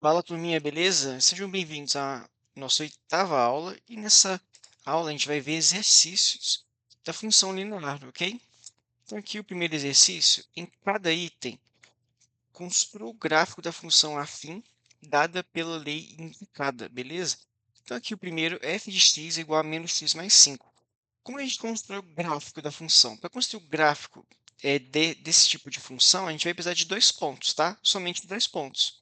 Fala, turminha, beleza? Sejam bem-vindos à nossa oitava aula e nessa aula a gente vai ver exercícios da função linear, ok? Então aqui o primeiro exercício, em cada item, construa o gráfico da função afim dada pela lei indicada, beleza? Então aqui o primeiro, f de x é igual a menos x mais 5. Como a gente constrói o gráfico da função? Para construir o gráfico desse tipo de função, a gente vai precisar de dois pontos, tá? Somente dois pontos.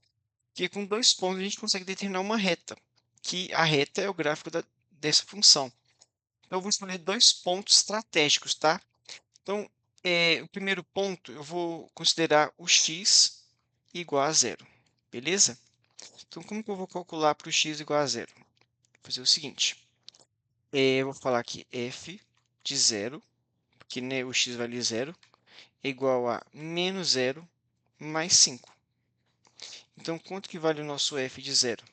Porque com dois pontos a gente consegue determinar uma reta, que a reta é o gráfico dessa função. Então, eu vou escolher dois pontos estratégicos, tá? Então, o primeiro ponto eu vou considerar o x igual a zero, beleza? Então, como que eu vou calcular para o x igual a zero? Vou fazer o seguinte, eu vou falar aqui f de zero, porque né, o x vale zero, é igual a menos zero mais 5. Então, quanto que vale o nosso f de zero?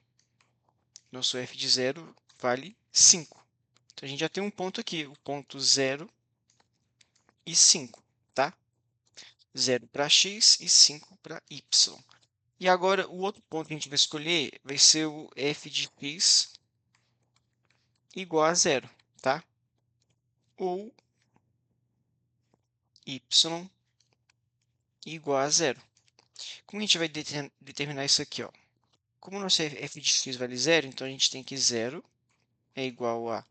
Nosso f de zero vale 5. Então, a gente já tem um ponto aqui, o ponto 0 e 5, tá? 0 para x e 5 para y. E agora, o outro ponto que a gente vai escolher vai ser o f de x igual a zero, tá? Ou y igual a zero. Como a gente vai determinar isso aqui, ó? Como o nosso f de x vale zero, então a gente tem que zero é igual a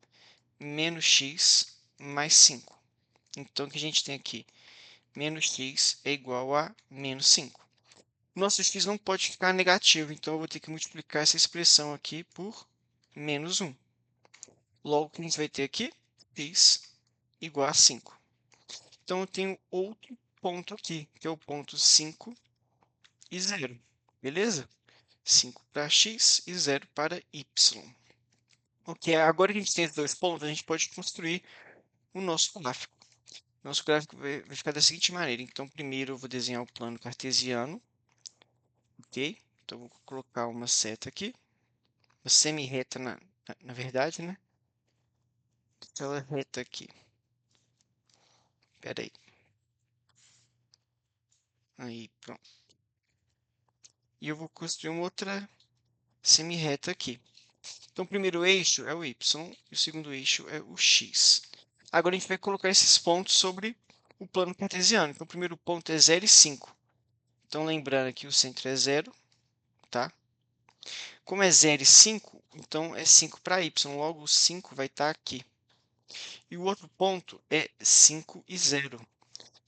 menos x mais 5. Então, o que a gente tem aqui? Menos x é igual a menos 5. Nosso x não pode ficar negativo, então eu vou ter que multiplicar essa expressão aqui por menos 1. Logo, o que a gente vai ter aqui? X igual a 5. Então, eu tenho outro ponto aqui, que é o ponto 5 e 0. Beleza? 5 para x e 0 para y. Ok, agora que a gente tem esses dois pontos, a gente pode construir o nosso gráfico. Nosso gráfico vai ficar da seguinte maneira. Então, primeiro eu vou desenhar o plano cartesiano. Ok? Então, vou colocar uma seta aqui. Uma semi-reta, na verdade, né? Aquela reta aqui. Espera aí. Aí, pronto. E eu vou construir uma outra semi-reta aqui. Então, o primeiro eixo é o y e o segundo eixo é o x. Agora, a gente vai colocar esses pontos sobre o plano cartesiano. Então, o primeiro ponto é 0 e 5. Então, lembrando que o centro é 0, tá? Como é 0 e 5, então é 5 para y. Logo, o 5 vai estar aqui. E o outro ponto é 5 e 0.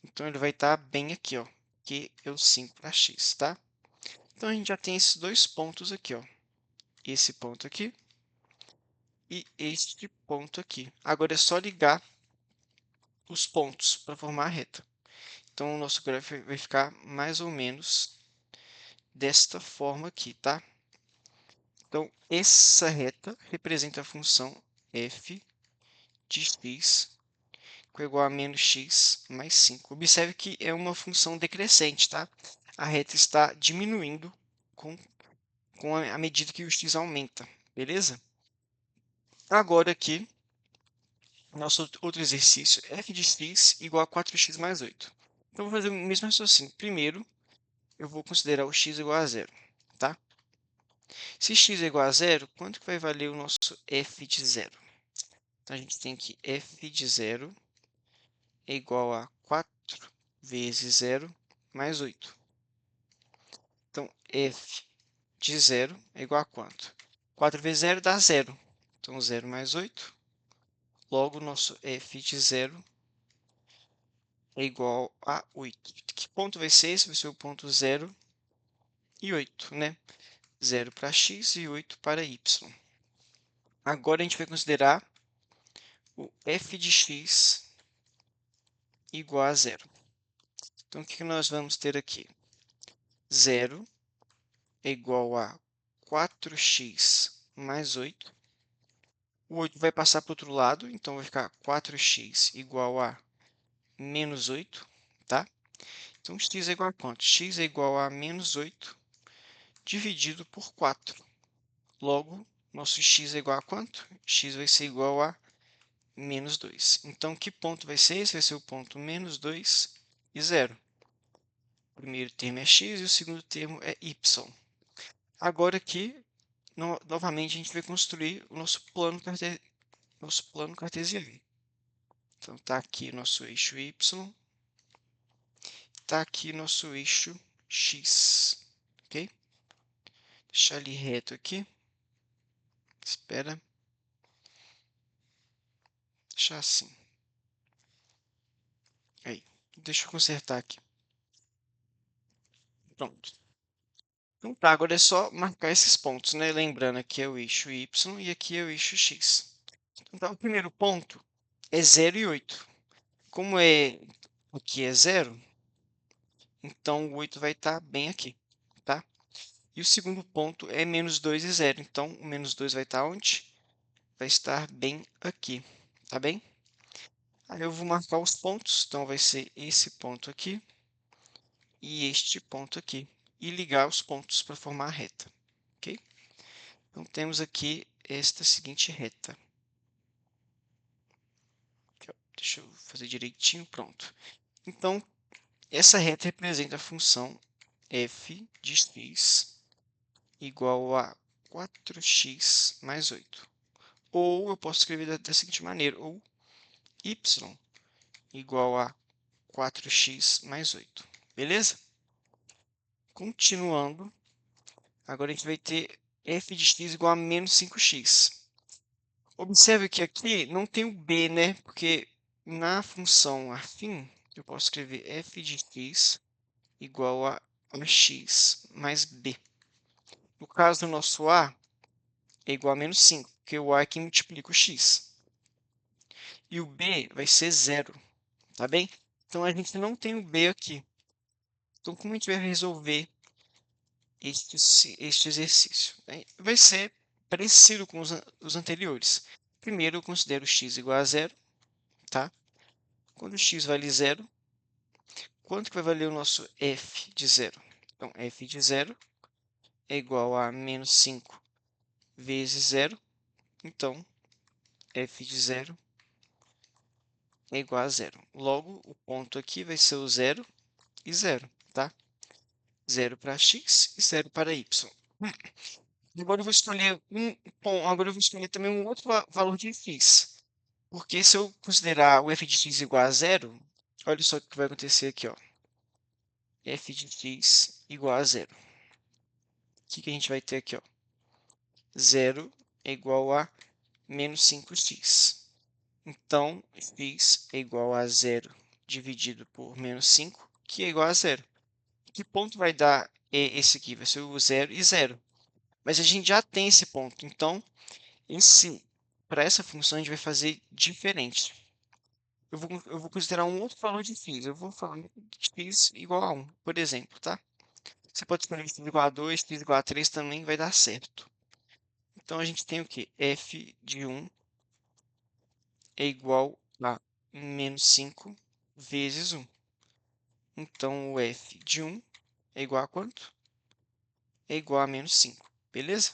Então, ele vai estar bem aqui, ó, que é o 5 para x, tá? Então, a gente já tem esses dois pontos aqui, ó. Esse ponto aqui e este ponto aqui. Agora é só ligar os pontos para formar a reta. Então, o nosso gráfico vai ficar mais ou menos desta forma aqui, tá? Então, essa reta representa a função f de x igual a menos x mais 5. Observe que é uma função decrescente, tá? A reta está diminuindo com a medida que o x aumenta, beleza? Agora aqui, nosso outro exercício, f de x igual a 4x mais 8. Então, eu vou fazer o mesmo raciocínio. Primeiro, eu vou considerar o x igual a zero, tá? Se x é igual a zero, quanto que vai valer o nosso f de zero? Então, a gente tem que f de zero é igual a 4 vezes zero mais 8. Então, f de zero é igual a quanto? 4 vezes zero dá zero. Então, 0 mais 8. Logo, nosso f de zero é igual a 8. Que ponto vai ser esse? Vai ser o ponto 0 e 8, né? 0 para x e 8 para y. Agora, a gente vai considerar o f de x igual a zero. Então, o que nós vamos ter aqui? 0 é igual a 4x mais 8. O 8 vai passar para o outro lado, então vai ficar 4x igual a menos 8, tá? Então, x é igual a quanto? X é igual a menos 8 dividido por 4. Logo, nosso x é igual a quanto? X vai ser igual a menos 2. Então, que ponto vai ser esse? Vai ser o ponto menos 2 e 0. O primeiro termo é x e o segundo termo é y. Agora aqui, novamente, a gente vai construir o nosso plano cartesiano. Então, está aqui nosso eixo y, está aqui nosso eixo x, ok? Deixar ele reto aqui. Espera. Deixar assim. Aí. Deixa eu consertar aqui. Pronto. Então tá, agora é só marcar esses pontos, né? Lembrando, aqui é o eixo y e aqui é o eixo x. Então, tá, o primeiro ponto é 0 e 8. Como aqui é 0, então o 8 vai estar bem aqui, tá? E o segundo ponto é menos 2 e 0. Então, o menos 2 vai estar onde? Vai estar bem aqui, tá bem? Aí eu vou marcar os pontos. Então, vai ser esse ponto aqui e este ponto aqui. E ligar os pontos para formar a reta, ok? Então, temos aqui esta seguinte reta. Aqui, ó. Deixa eu fazer direitinho, pronto. Então, essa reta representa a função f de x igual a 4x mais 8. Ou eu posso escrever da seguinte maneira, ou y igual a 4x mais 8. Beleza? Continuando, agora a gente vai ter f de x igual a menos 5x. Observe que aqui não tem o b, né? Porque na função afim, eu posso escrever f de x igual a x mais b. No caso do nosso a, é igual a menos 5, porque o a é que multiplica o x. E o b vai ser 0, tá bem? Então, a gente não tem o b aqui. Então, como a gente vai resolver este exercício? Vai ser parecido com os anteriores. Primeiro, eu considero x igual a 0, tá? Quando x vale 0, quanto que vai valer o nosso f de 0? Então, f de 0 é igual a menos 5 vezes 0. Então, f de 0 é igual a 0. Logo, o ponto aqui vai ser o 0 e 0, tá? 0 para x e 0 para y. Agora eu vou escolher agora eu vou escolher também um outro valor de x. Porque se eu considerar o f de x igual a 0, olha só o que vai acontecer aqui, ó. F de x igual a 0. O que a gente vai ter aqui, ó? 0 é igual a menos 5x. Então, x é igual a 0 dividido por menos 5, que é igual a 0. Que ponto vai dar esse aqui? Vai ser o 0 e 0. Mas a gente já tem esse ponto. Então, para essa função, a gente vai fazer diferente. Eu vou considerar um outro valor de x. Eu vou falar de x igual a 1, por exemplo, tá? Você pode escolher x igual a 2, x igual a 3 também vai dar certo. Então, a gente tem o quê? F de 1 é igual a menos 5 vezes 1. Então, o f de 1 é igual a quanto? É igual a menos 5, beleza?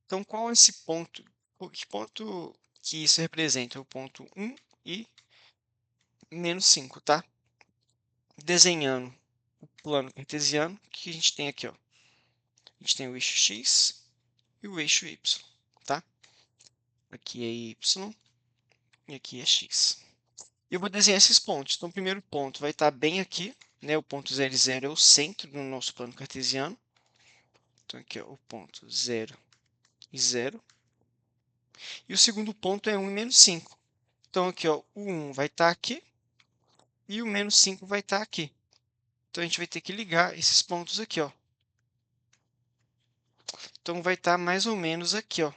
Então, qual é esse ponto? Que ponto que isso representa? O ponto 1 e menos 5, tá? Desenhando o plano cartesiano, o que a gente tem aqui, ó? A gente tem o eixo x e o eixo y, tá? Aqui é y e aqui é x. Eu vou desenhar esses pontos. Então, o primeiro ponto vai estar bem aqui, né? O ponto 0 e 0 é o centro do nosso plano cartesiano. Então, aqui é o ponto 0 e 0. E o segundo ponto é 1 e menos 5. Então, aqui, ó, o 1 vai estar aqui e o menos 5 vai estar aqui. Então, a gente vai ter que ligar esses pontos aqui, ó. Então, vai estar mais ou menos aqui, ó,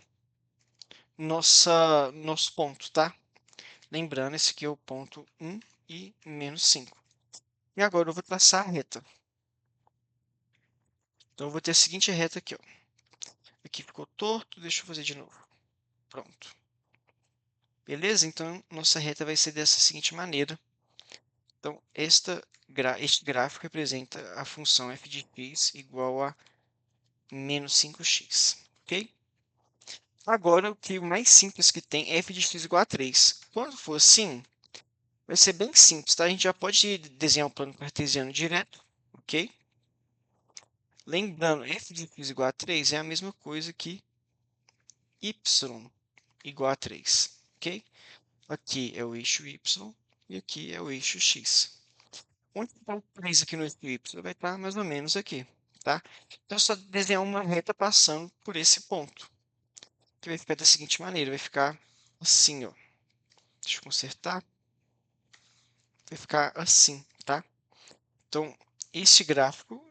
nosso ponto, tá? Lembrando, esse aqui é o ponto 1 e menos 5. E agora eu vou traçar a reta. Então, eu vou ter a seguinte reta aqui, ó. Aqui ficou torto, deixa eu fazer de novo. Pronto. Beleza? Então, nossa reta vai ser dessa seguinte maneira. Então, este gráfico representa a função f de x igual a menos 5x, ok? Agora, o que mais simples que tem é f de x igual a 3. Quando for assim, vai ser bem simples, tá? A gente já pode desenhar um plano cartesiano direto, ok? Lembrando, f de x igual a 3 é a mesma coisa que y igual a 3, ok? Aqui é o eixo y e aqui é o eixo x. Onde está o 3 aqui no eixo y? Vai estar mais ou menos aqui, tá? Então, é só desenhar uma reta passando por esse ponto, que vai ficar da seguinte maneira, vai ficar assim, ó. Deixa eu consertar. Vai ficar assim, tá? Então, este gráfico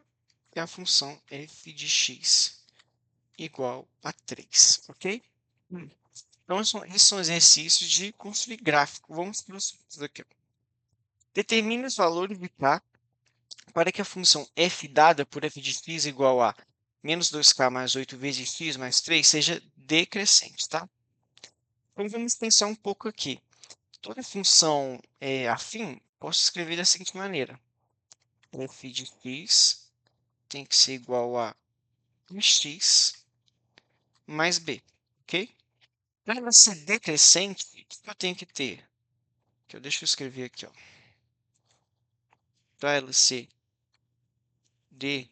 é a função f de x igual a 3, ok? Então, esses são exercícios de construir gráfico. Vamos para os outros aqui, ó. Determine os valores de k para que a função f dada por f de x igual a menos 2k mais 8 vezes x mais 3 seja decrescente, tá? Então, vamos pensar um pouco aqui. Toda função afim, posso escrever da seguinte maneira. F de x tem que ser igual a x mais b, ok? Para ela ser decrescente, o que eu tenho que ter? Deixa eu escrever aqui, ó. Para ela ser decrescente,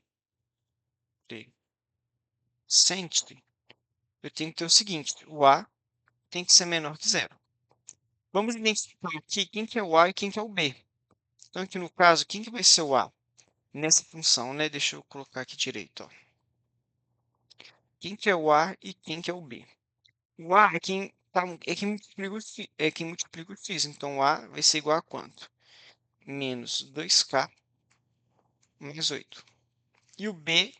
eu tenho que ter o seguinte, o a tem que ser menor que zero. Vamos identificar aqui quem que é o a e quem que é o b. Então, aqui no caso, quem que vai ser o a? Nessa função, né? Deixa eu colocar aqui direito, ó. Quem que é o a e quem que é o b? O a é quem multiplica o x. Então, o a vai ser igual a quanto? Menos 2k mais 8. E o b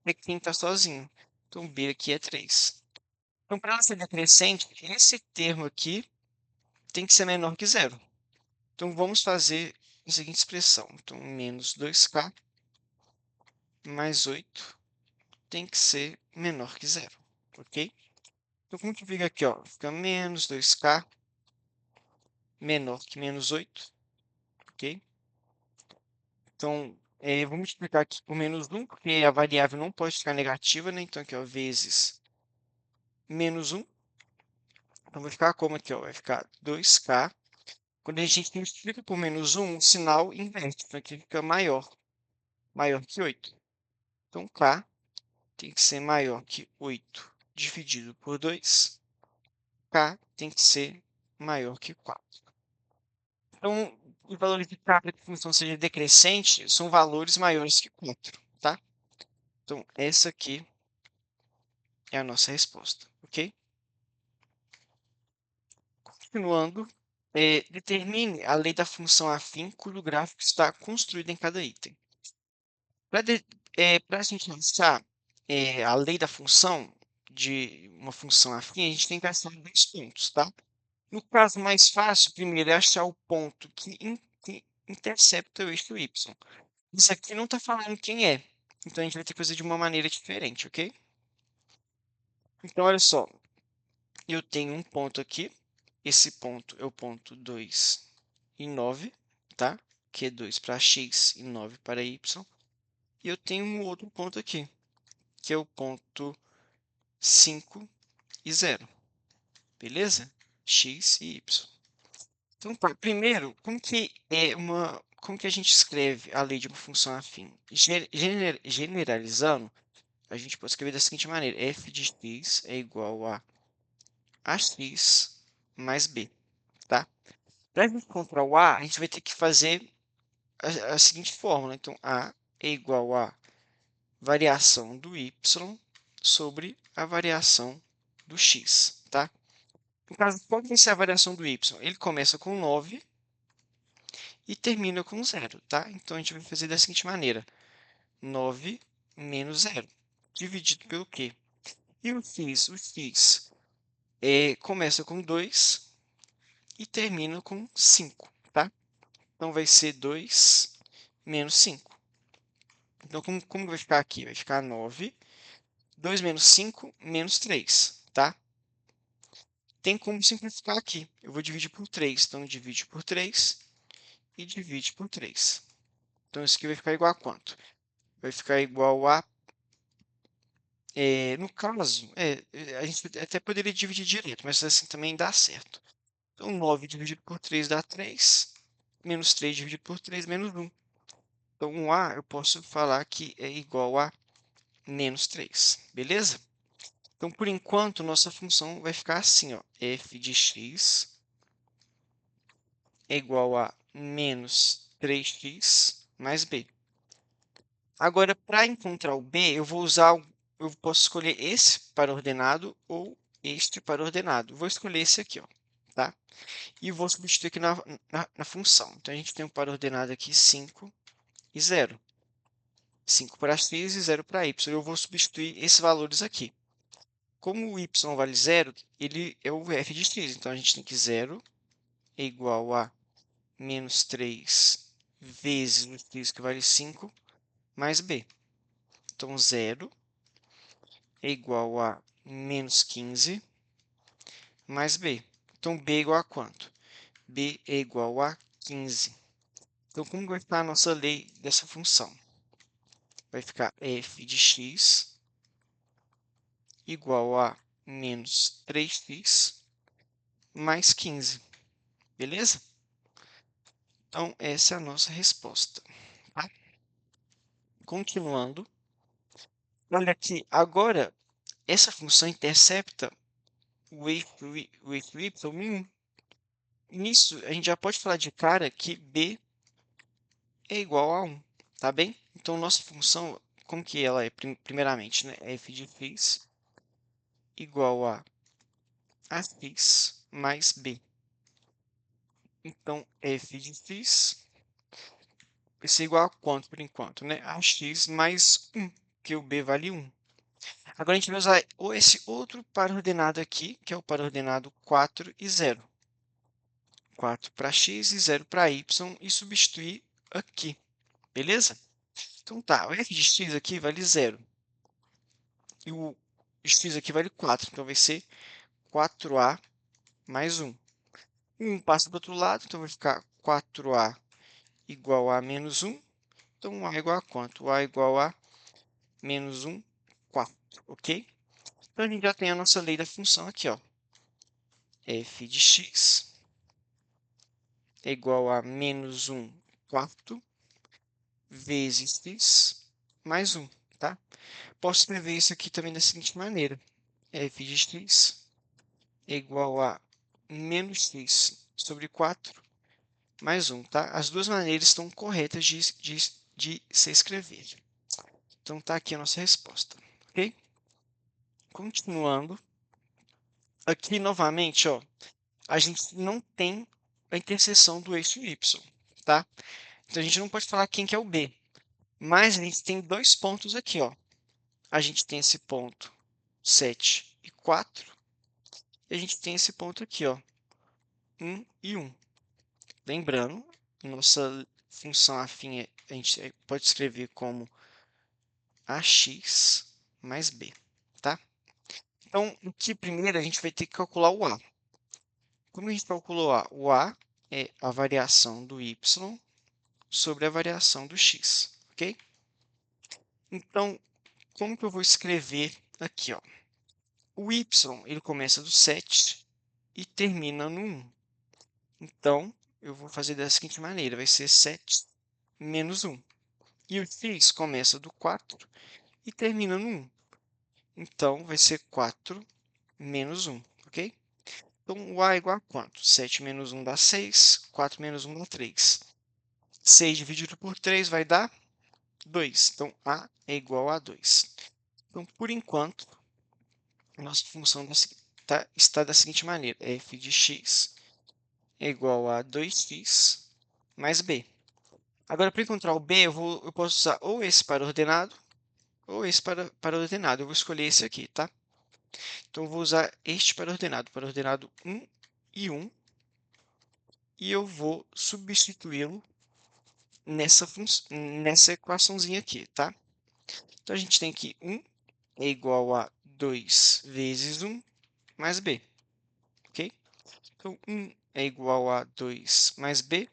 é quem está sozinho. Então, b aqui é 3. Então, para ela ser decrescente, esse termo aqui tem que ser menor que zero. Então, vamos fazer a seguinte expressão. Então, menos 2k mais 8 tem que ser menor que zero, ok? Então, como que fica aqui, ó? Fica menos 2k menor que menos 8, ok? Então, vou multiplicar aqui por menos 1, porque a variável não pode ficar negativa, né? Então, aqui, ó, vezes menos 1. Então, vai ficar como aqui, ó? Vai ficar 2k. Quando a gente multiplica por menos 1, o sinal inverte. Então, aqui fica maior que 8. Então, k tem que ser maior que 8 dividido por 2. K tem que ser maior que 4. Então, os valores de k para que a função seja decrescente são valores maiores que 4, tá? Então, essa aqui é a nossa resposta, ok? Continuando, determine a lei da função afim cujo gráfico está construído em cada item. Para a gente achar a lei da função de uma função afim, a gente tem que achar dois pontos, tá? No caso mais fácil, primeiro é achar o ponto que intercepta o eixo y. Isso aqui não está falando quem é, então a gente vai ter que fazer de uma maneira diferente, ok? Então, olha só, eu tenho um ponto aqui, esse ponto é o ponto 2 e 9, tá? Que é 2 para x e 9 para y. E eu tenho um outro ponto aqui, que é o ponto 5 e 0, beleza? X e y. Então, tá, primeiro, como que a gente escreve a lei de uma função afim? Generalizando, a gente pode escrever da seguinte maneira: f de x é igual a ax mais b, tá? Para a gente encontrar o a gente vai ter que fazer a seguinte fórmula. Então, a é igual a variação do y sobre a variação do x, tá? No caso, qual vai ser a variação do y? Ele começa com 9 e termina com 0, tá? Então, a gente vai fazer da seguinte maneira: 9 menos 0, dividido pelo quê? E o x? O x começa com 2 e termina com 5, tá? Então, vai ser 2 menos 5. Então, como vai ficar aqui? Vai ficar 9, 2 menos 5, menos 3, tá? Tem como simplificar aqui. Eu vou dividir por 3. Então, divide por 3 e divide por 3. Então, isso aqui vai ficar igual a quanto? Vai ficar igual a... no caso, a gente até poderia dividir direto, mas assim também dá certo. Então, 9 dividido por 3 dá 3. Menos 3 dividido por 3, menos 1. Então, um A eu posso falar que é igual a menos 3, beleza? Então, por enquanto, nossa função vai ficar assim, ó, f de x é igual a menos 3x mais b. Agora, para encontrar o b, eu posso escolher esse para ordenado ou este para ordenado. Vou escolher esse aqui, ó, tá? E vou substituir aqui na função. Então, a gente tem um para ordenado aqui 5 e 0. 5 para x e 0 para y. Eu vou substituir esses valores aqui. Como o y vale 0, ele é o f de x. Então, a gente tem que 0 é igual a menos 3 vezes o x, que vale 5, mais b. Então, 0 é igual a menos 15 mais b. Então, b é igual a quanto? B é igual a 15. Então, como vai ficar a nossa lei dessa função? Vai ficar f de x igual a menos 3x mais 15. Beleza? Então, essa é a nossa resposta. Tá? Continuando. Olha aqui, agora, essa função intercepta o eixo y em 1. Nisso, a gente já pode falar de cara que b é igual a 1, tá bem? Então, nossa função, como que ela é, primeiramente, né? F de x igual a x mais b. Então, f de x vai ser igual a quanto por enquanto, né? A x mais 1, que o b vale 1. Agora, a gente vai usar esse outro para-ordenado aqui, que é o para-ordenado 4 e 0. 4 para x e 0 para y, e substituir aqui, beleza? Então, tá, o f de x aqui vale 0. E o x aqui vale 4, então vai ser 4a mais 1. 1 passa para o outro lado, então vai ficar 4a igual a menos 1. Então, a igual a quanto? A igual a menos 1, 4, ok? Então, a gente já tem a nossa lei da função aqui, ó. F de x é igual a menos 1 quarto vezes x mais 1, tá? Posso escrever isso aqui também da seguinte maneira. F de x é igual a menos x sobre 4 mais 1, tá? As duas maneiras estão corretas de se escrever. Então, tá aqui a nossa resposta, ok? Continuando. Aqui, novamente, ó, a gente não tem a interseção do eixo y, tá? Então, a gente não pode falar quem que é o b. Mas a gente tem dois pontos aqui, ó. A gente tem esse ponto 7 e 4. E a gente tem esse ponto aqui, ó, 1 e 1. Lembrando, nossa função afim a gente pode escrever como ax mais b, tá? Então, aqui primeiro a gente vai ter que calcular o a. Como a gente calculou a? O a é a variação do y sobre a variação do x, ok? Então, como que eu vou escrever aqui, ó? O y, ele começa do 7 e termina no 1. Então, eu vou fazer da seguinte maneira, vai ser 7 menos 1. E o x começa do 4 e termina no 1. Então, vai ser 4 menos 1, ok? Então, o a é igual a quanto? 7 menos 1 dá 6, 4 menos 1 dá 3. 6 dividido por 3 vai dar 2. Então, a é igual a 2. Então, por enquanto, a nossa função está da seguinte maneira. F de x é igual a 2x mais b. Agora, para encontrar o b, eu posso usar ou esse para ordenado ou esse para ordenado. Eu vou escolher esse aqui, tá? Então, eu vou usar este para ordenado 1 e 1. E eu vou substituí-lo nessa equaçãozinha aqui, tá? Então, a gente tem que 1 é igual a 2 vezes 1 mais b, ok? Então, 1 é igual a 2 mais b.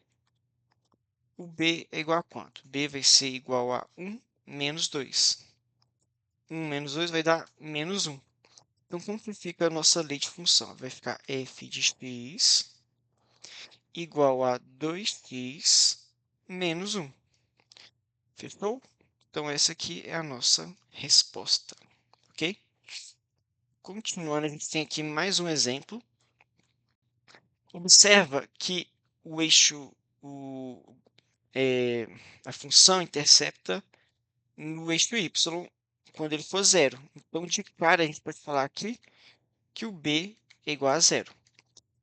O b é igual a quanto? B vai ser igual a 1 menos 2. 1 menos 2 vai dar menos 1. Então, como que fica a nossa lei de função? Vai ficar f de x igual a 2x menos 1. Fechou? Então, essa aqui é a nossa resposta, ok? Continuando, a gente tem aqui mais um exemplo. Observa que o eixo, o, é, a função intercepta no eixo y quando ele for zero. Então, de cara, a gente pode falar aqui que o b é igual a zero.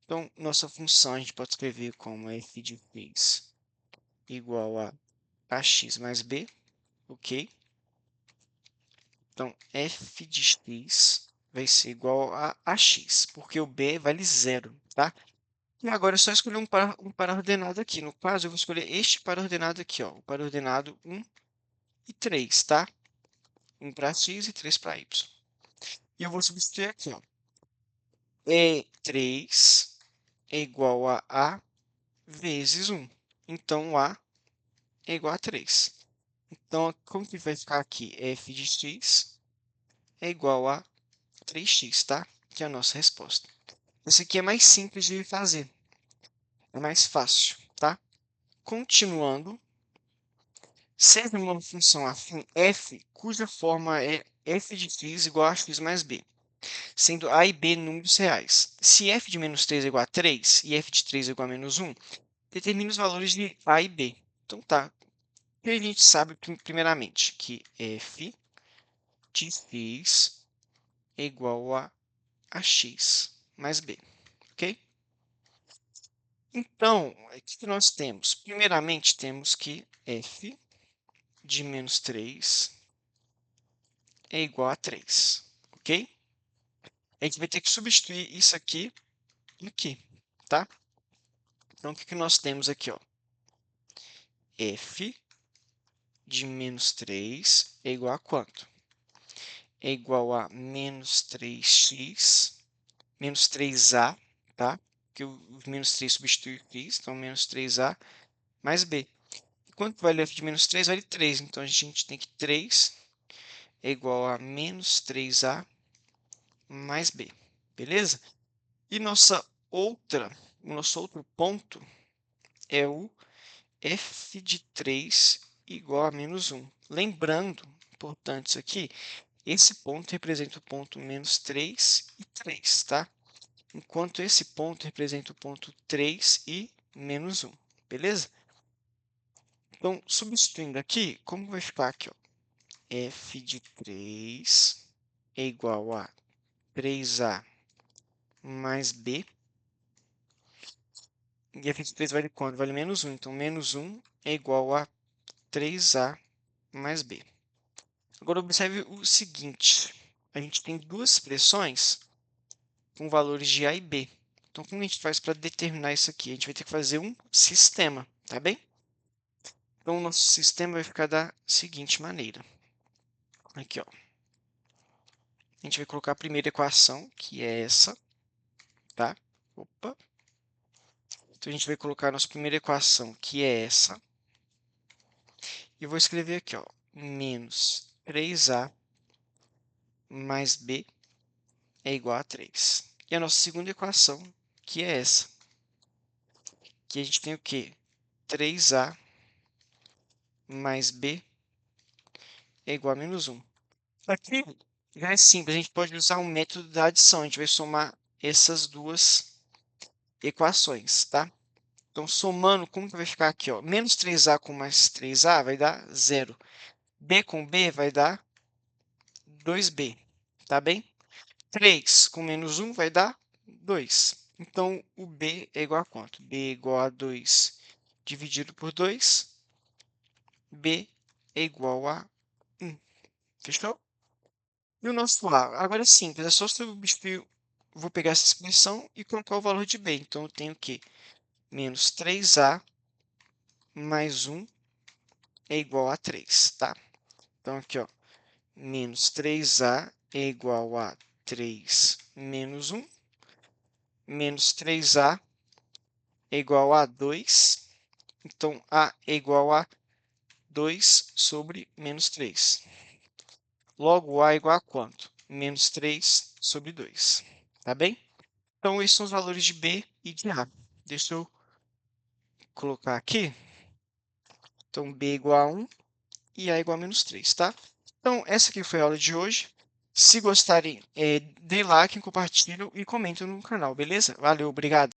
Então, nossa função a gente pode escrever como f de x igual a ax mais b, ok? Então, f de x vai ser igual a ax, porque o b vale zero, tá? E agora é só escolher um para-ordenado aqui. No caso, eu vou escolher este para-ordenado aqui, ó, o para-ordenado 1 e 3, tá? 1 para x e 3 para y. E eu vou substituir aqui, ó. 3 é igual a A vezes 1. Então, A é igual a 3. Então, como que vai ficar aqui? F de x é igual a 3x, tá? Que é a nossa resposta. Esse aqui é mais simples de fazer. É mais fácil, tá? Continuando, seja uma função afim f, cuja forma é f de x igual a x mais b, sendo a e b números reais. Se f de menos 3 é igual a 3 e f de 3 é igual a menos 1, determine os valores de a e b. Então, tá. E a gente sabe, primeiramente, que f de x é igual a x mais b, ok? Então, o que nós temos? Primeiramente, temos que f de menos 3 é igual a 3, ok? A gente vai ter que substituir isso aqui, tá? Então, o que nós temos aqui, ó? F de menos 3 é igual a quanto? É igual a menos 3x, menos 3a, tá? Porque o menos 3 substitui o x, então menos 3a mais b. E quanto vale f de menos 3? Vale 3, então a gente tem que 3 é igual a menos 3a mais b, beleza? E o nosso outro ponto é o f de 3 igual a menos 1. Lembrando, importante isso aqui, esse ponto representa o ponto menos 3 e 3, tá? Enquanto esse ponto representa o ponto 3 e menos 1, beleza? Então, substituindo aqui, como vai ficar aqui, ó? F de 3 é igual a 3a mais b. E f de 3 vale quanto? Vale menos 1. Então, menos 1 é igual a 3a mais b. Agora, observe o seguinte. A gente tem duas expressões com valores de a e b. Então, como a gente faz para determinar isso aqui? A gente vai ter que fazer um sistema, tá bem? Então, o nosso sistema vai ficar da seguinte maneira. Aqui, ó. A gente vai colocar a primeira equação, que é essa, tá? Opa. Então, a gente vai colocar a nossa primeira equação, que é essa. E eu vou escrever aqui, ó, menos 3a mais b é igual a 3. E a nossa segunda equação, que é essa. Que a gente tem o quê? 3a mais b é igual a menos 1. Aqui já é simples, a gente pode usar o método da adição. A gente vai somar essas duas equações, tá? Então, somando, como que vai ficar aqui? Ó? Menos 3a com mais 3a vai dar 0. B com b vai dar 2b, tá bem? 3 com menos 1 vai dar 2. Então, o b é igual a quanto? B é igual a 2 dividido por 2. B é igual a 1. Fechou? E o nosso A? Agora é simples, é só substituir. Vou pegar essa expressão e colocar o valor de B. Então, eu tenho que menos 3a mais 1 é igual a 3, tá? Então, aqui, ó, menos 3a é igual a 3 menos 1, menos 3a é igual a 2, então a é igual a 2 sobre menos 3. Logo, a é igual a quanto? Menos 3 sobre 2, tá bem? Então, esses são os valores de b e de a. Deixa eu colocar aqui. Então, b é igual a 1 e A igual a menos 3, tá? Então, essa aqui foi a aula de hoje. Se gostarem, dê like, compartilhem e comentem no canal, beleza? Valeu, obrigado!